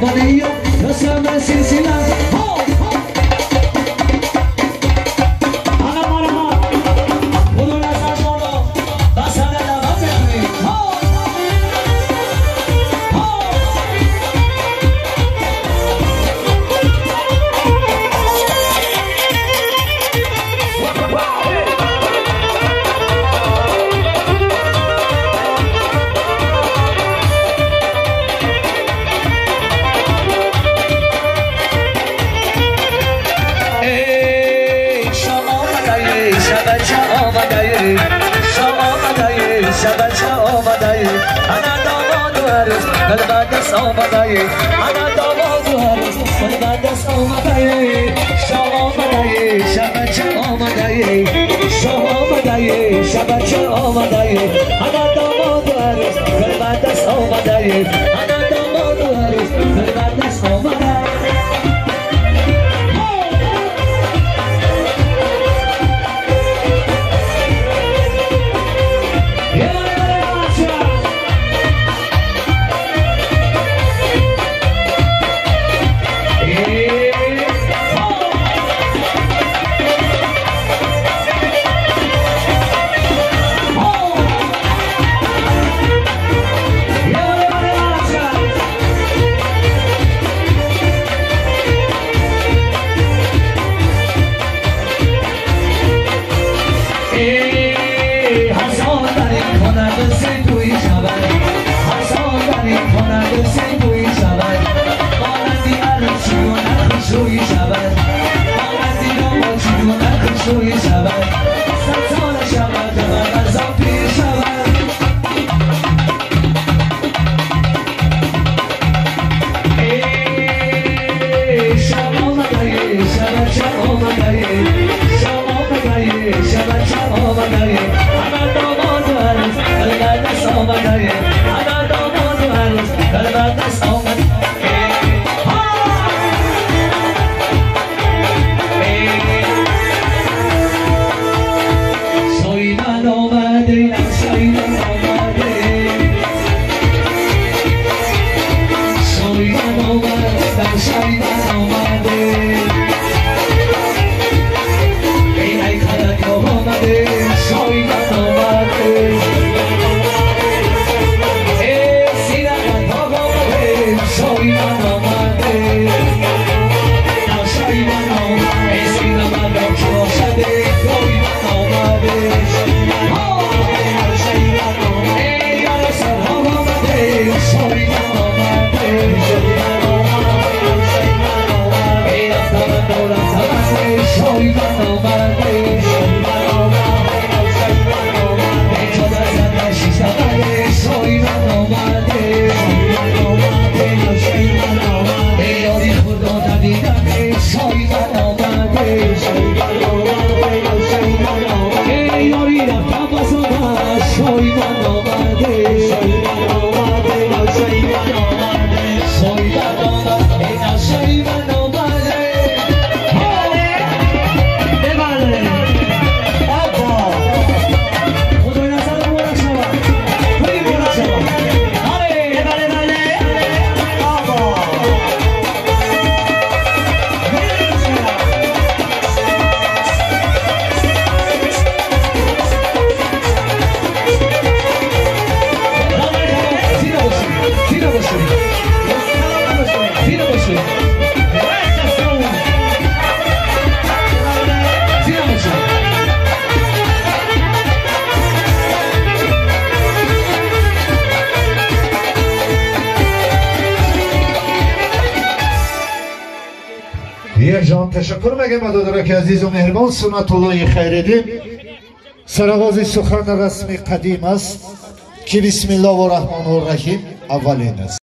آماده دستم سلسله دست آمده انا داماد و هرز من دست آمده شاه آمده شبچه آمده شاه آمده شبچه آمده انا داماد و هرز من دست آمده انا داماد و هرز من دست آمده جان تشکر میگم مدادره که عزیز و مهربان سنت الله خیردین سرآغاز سخن رسمی قدیم است که بسم الله و الرحمن الرحیم اولین است.